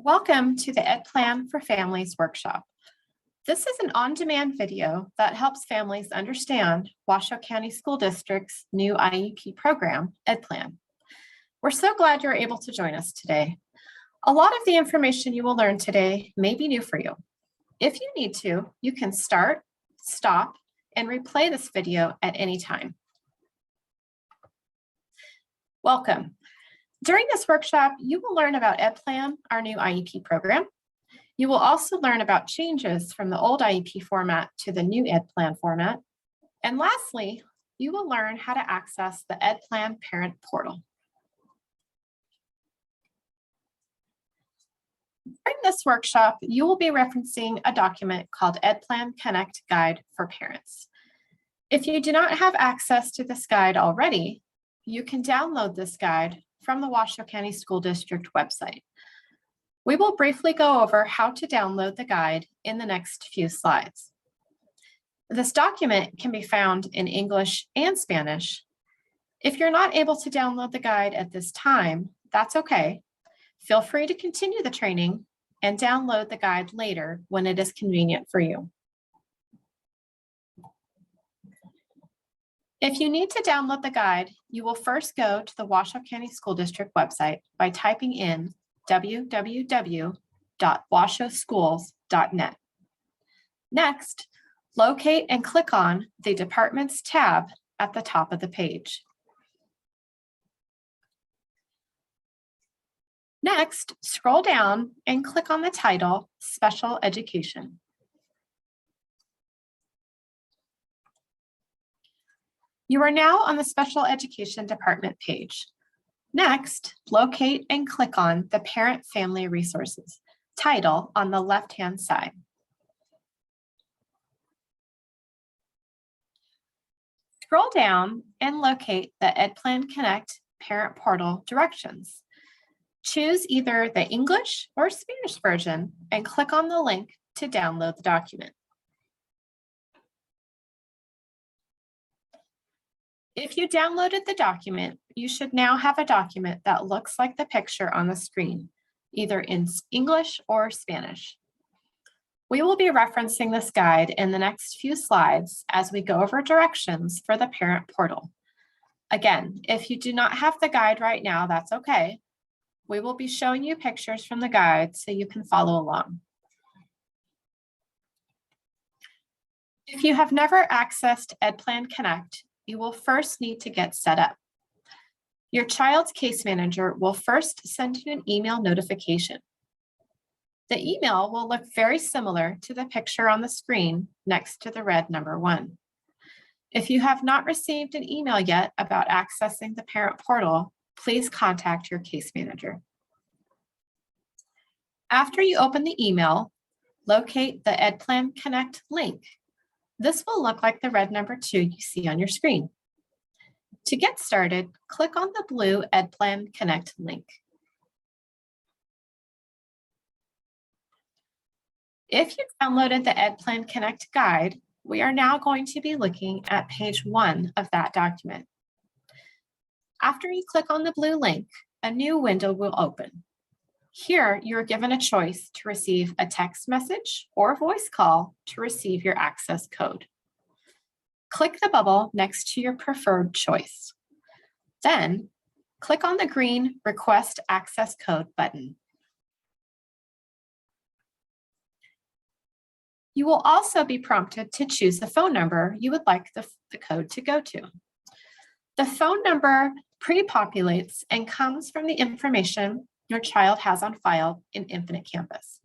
Welcome to the EdPlan for Families workshop. This is an on-demand video that helps families understand Washoe County School District's new IEP program, EdPlan. We're so glad you're able to join us today. A lot of the information you will learn today may be new for you. If you need to, you can start, stop, and replay this video at any time. Welcome. During this workshop, you will learn about EdPlan, our new IEP program. You will also learn about changes from the old IEP format to the new EdPlan format. And lastly, you will learn how to access the EdPlan parent portal. During this workshop, you will be referencing a document called EdPlan Connect Guide for Parents. If you do not have access to this guide already, you can download this guide from the Washoe County School District website. We will briefly go over how to download the guide in the next few slides. This document can be found in English and Spanish. If you're not able to download the guide at this time, that's okay. Feel free to continue the training and download the guide later when it is convenient for you. If you need to download the guide, you will first go to the Washoe County School District website by typing in www.washoeschools.net. Next, locate and click on the Departments tab at the top of the page. Next, scroll down and click on the title, Special Education. You are now on the Special Education Department page. Next, locate and click on the Parent Family Resources title on the left-hand side. Scroll down and locate the EdPlan Connect Parent Portal directions. Choose either the English or Spanish version and click on the link to download the document. If you downloaded the document, you should now have a document that looks like the picture on the screen, either in English or Spanish. We will be referencing this guide in the next few slides as we go over directions for the parent portal. Again, if you do not have the guide right now, that's okay. We will be showing you pictures from the guide so you can follow along. If you have never accessed EdPlan Connect, you will first need to get set up. Your child's case manager will first send you an email notification. The email will look very similar to the picture on the screen next to the red number 1. If you have not received an email yet about accessing the parent portal, please contact your case manager. After you open the email, locate the EdPlan Connect link. This will look like the red number 2 you see on your screen. To get started, click on the blue EdPlan Connect link. If you downloaded the EdPlan Connect guide, we are now going to be looking at page 1 of that document. After you click on the blue link, a new window will open. Here, you are given a choice to receive a text message or voice call to receive your access code. Click the bubble next to your preferred choice. Then, click on the green Request Access Code button. You will also be prompted to choose the phone number you would like the code to go to. The phone number pre-populates and comes from the information your child has on file in Infinite Campus.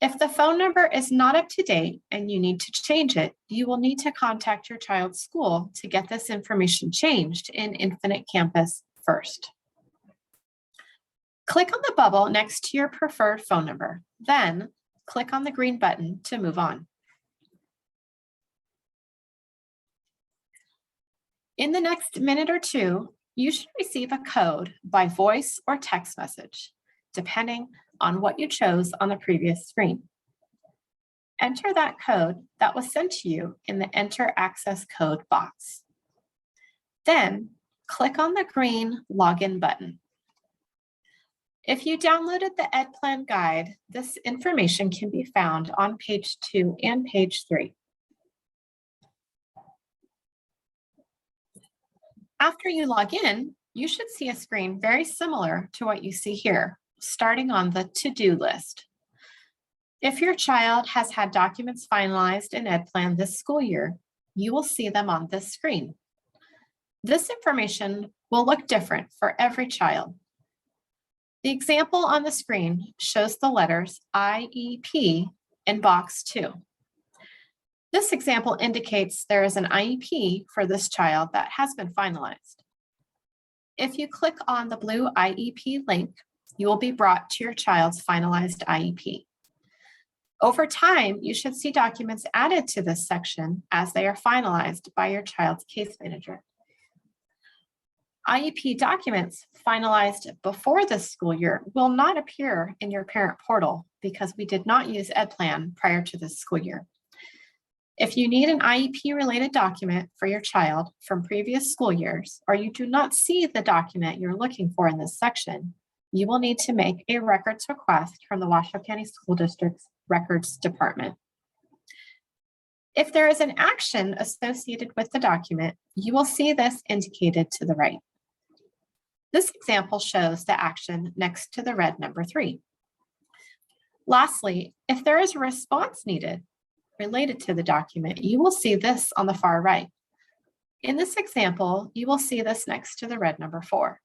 If the phone number is not up to date and you need to change it, you will need to contact your child's school to get this information changed in Infinite Campus first. Click on the bubble next to your preferred phone number, then click on the green button to move on. In the next minute or two, you should receive a code by voice or text message, depending on what you chose on the previous screen. Enter that code that was sent to you in the Enter Access Code box. Then, click on the green Login button. If you downloaded the EdPlan guide, this information can be found on page 2 and page 3. After you log in, you should see a screen very similar to what you see here, starting on the to-do list. If your child has had documents finalized in EdPlan this school year, you will see them on this screen. This information will look different for every child. The example on the screen shows the letters IEP in box 2. This example indicates there is an IEP for this child that has been finalized. If you click on the blue IEP link, you will be brought to your child's finalized IEP. Over time, you should see documents added to this section as they are finalized by your child's case manager. IEP documents finalized before this school year will not appear in your parent portal because we did not use EdPlan prior to this school year. If you need an IEP-related document for your child from previous school years, or you do not see the document you're looking for in this section, you will need to make a records request from the Washoe County School District's Records Department. If there is an action associated with the document, you will see this indicated to the right. This example shows the action next to the red number 3. Lastly, if there is a response needed related to the document, you will see this on the far right. In this example, you will see this next to the red number 4.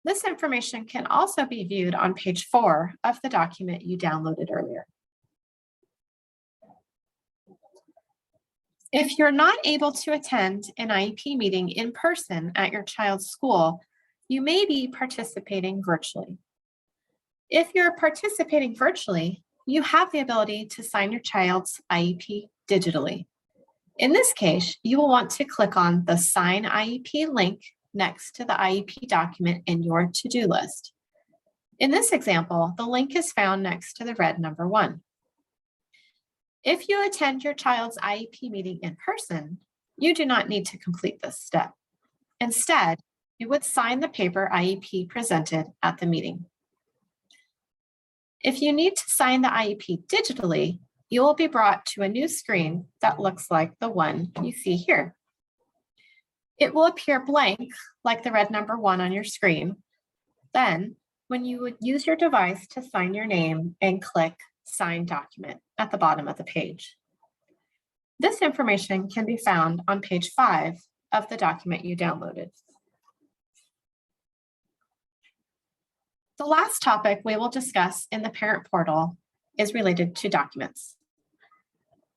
This information can also be viewed on page 4 of the document you downloaded earlier. If you're not able to attend an IEP meeting in person at your child's school, you may be participating virtually. If you're participating virtually, you have the ability to sign your child's IEP digitally. In this case, you will want to click on the Sign IEP link next to the IEP document in your to-do list. In this example, the link is found next to the red number 1. If you attend your child's IEP meeting in person, you do not need to complete this step. Instead, you would sign the paper IEP presented at the meeting. If you need to sign the IEP digitally, you will be brought to a new screen that looks like the one you see here. It will appear blank, like the red number 1 on your screen. Then, when you would use your device to sign your name and click Sign Document at the bottom of the page. This information can be found on page 5 of the document you downloaded. The last topic we will discuss in the parent portal is related to documents.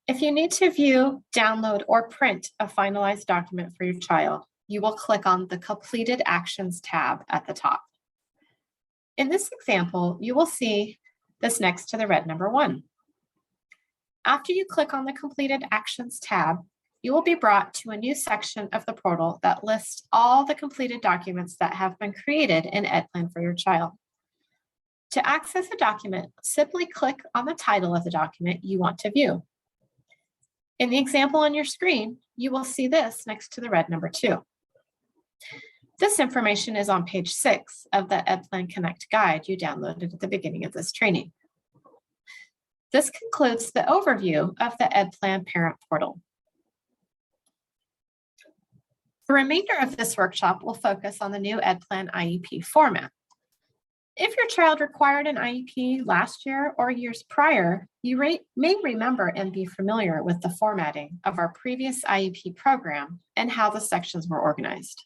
If you need to view, download, or print a finalized document for your child, you will click on the Completed Actions tab at the top. In this example, you will see this next to the red number 1. After you click on the Completed Actions tab, you will be brought to a new section of the portal that lists all the completed documents that have been created in EdPlan for your child. To access a document, simply click on the title of the document you want to view. In the example on your screen, you will see this next to the red number 2. This information is on page 6 of the EdPlan Connect guide you downloaded at the beginning of this training. This concludes the overview of the EdPlan Parent Portal. The remainder of this workshop will focus on the new EdPlan IEP format. If your child required an IEP last year or years prior, you may remember and be familiar with the formatting of our previous IEP program and how the sections were organized.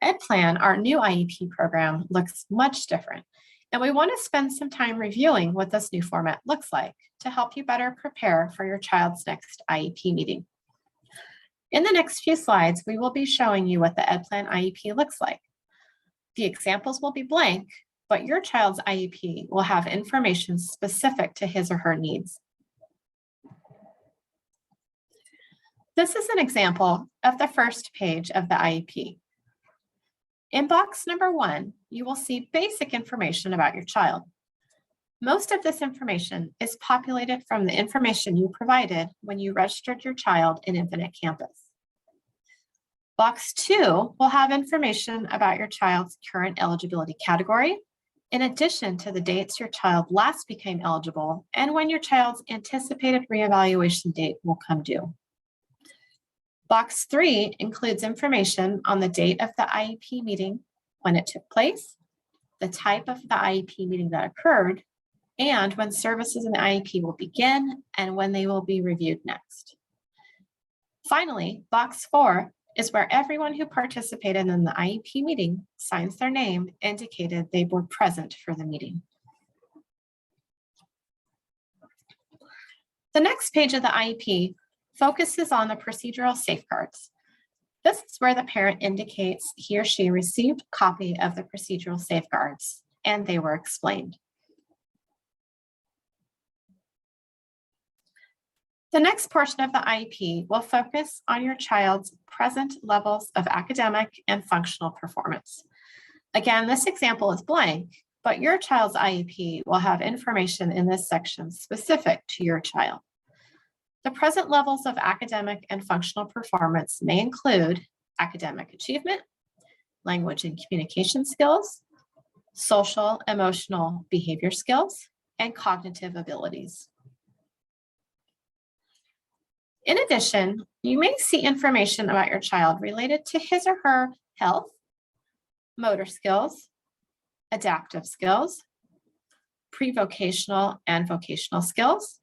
EdPlan, our new IEP program, looks much different, and we want to spend some time reviewing what this new format looks like to help you better prepare for your child's next IEP meeting. In the next few slides, we will be showing you what the EdPlan IEP looks like. The examples will be blank, but your child's IEP will have information specific to his or her needs. This is an example of the first page of the IEP. In box number 1, you will see basic information about your child. Most of this information is populated from the information you provided when you registered your child in Infinite Campus. Box 2 will have information about your child's current eligibility category, in addition to the dates your child last became eligible and when your child's anticipated reevaluation date will come due. Box 3 includes information on the date of the IEP meeting, when it took place, the type of the IEP meeting that occurred, and when services in the IEP will begin and when they will be reviewed next. Finally, Box 4 is where everyone who participated in the IEP meeting signs their name, indicated they were present for the meeting. The next page of the IEP focuses on the procedural safeguards. This is where the parent indicates he or she received a copy of the procedural safeguards and they were explained. The next portion of the IEP will focus on your child's present levels of academic and functional performance. Again, this example is blank, but your child's IEP will have information in this section specific to your child. The present levels of academic and functional performance may include academic achievement, language and communication skills, social, emotional, behavior skills, and cognitive abilities. In addition, you may see information about your child related to his or her health, motor skills, adaptive skills, pre-vocational and vocational skills,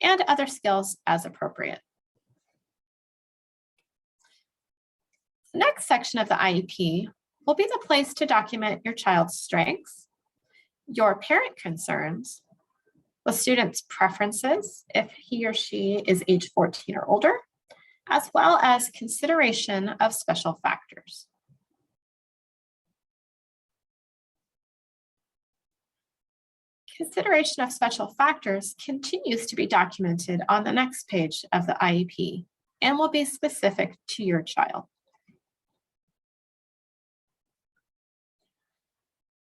and other skills as appropriate. The next section of the IEP will be the place to document your child's strengths, your parent concerns, the student's preferences if he or she is age 14 or older, as well as consideration of special factors. Consideration of special factors continues to be documented on the next page of the IEP and will be specific to your child.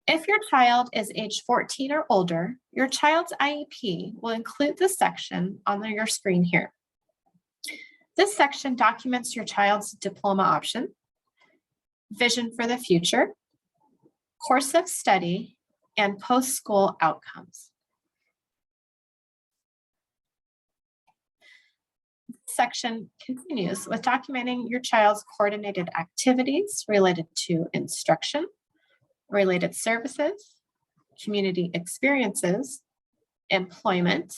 If your child is age 14 or older, your child's IEP will include this section on your screen here. This section documents your child's diploma option, vision for the future, course of study, and post-school outcomes. This section continues with documenting your child's coordinated activities related to instruction, related services, community experiences, employment,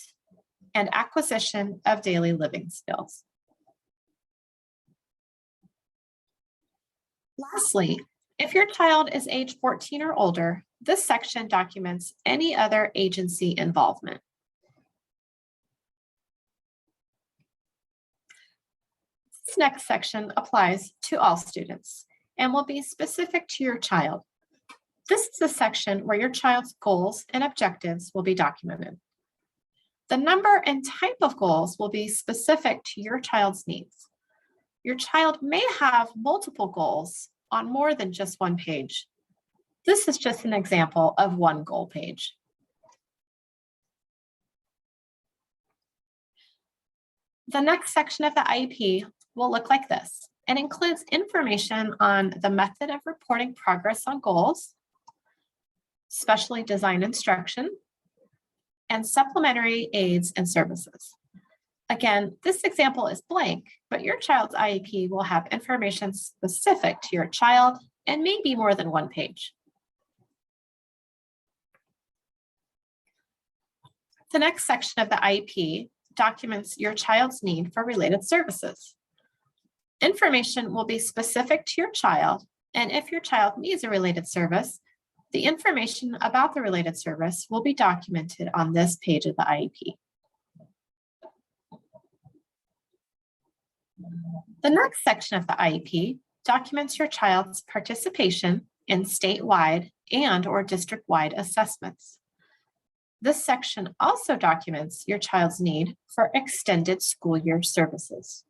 and acquisition of daily living skills. Lastly, if your child is age 14 or older, this section documents any other agency involvement. This next section applies to all students and will be specific to your child. This is a section where your child's goals and objectives will be documented. The number and type of goals will be specific to your child's needs. Your child may have multiple goals on more than just one page. This is just an example of one goal page. The next section of the IEP will look like this and includes information on the method of reporting progress on goals, specially designed instruction, and supplementary aids and services. Again, this example is blank, but your child's IEP will have information specific to your child and may be more than one page. The next section of the IEP documents your child's need for related services. Information will be specific to your child, and if your child needs a related service, the information about the related service will be documented on this page of the IEP. The next section of the IEP documents your child's participation in statewide and/or district-wide assessments. This section also documents your child's need for extended school year services.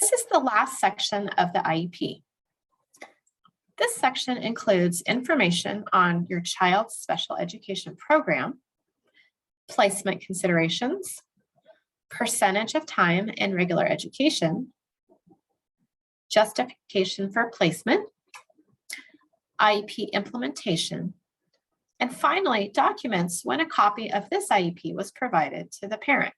This is the last section of the IEP. This section includes information on your child's special education program, placement considerations, percentage of time in regular education, justification for placement, IEP implementation, and finally, documents when a copy of this IEP was provided to the parent.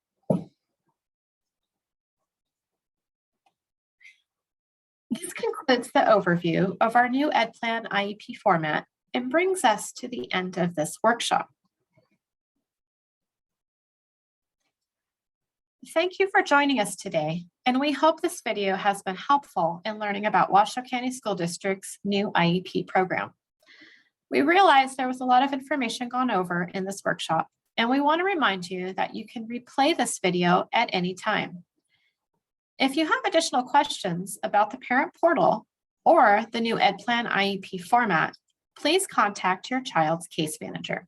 This concludes the overview of our new EdPlan IEP format and brings us to the end of this workshop. Thank you for joining us today, and we hope this video has been helpful in learning about Washoe County School District's new IEP program. We realize there was a lot of information gone over in this workshop, and we want to remind you that you can replay this video at any time. If you have additional questions about the parent portal or the new EdPlan IEP format, please contact your child's case manager.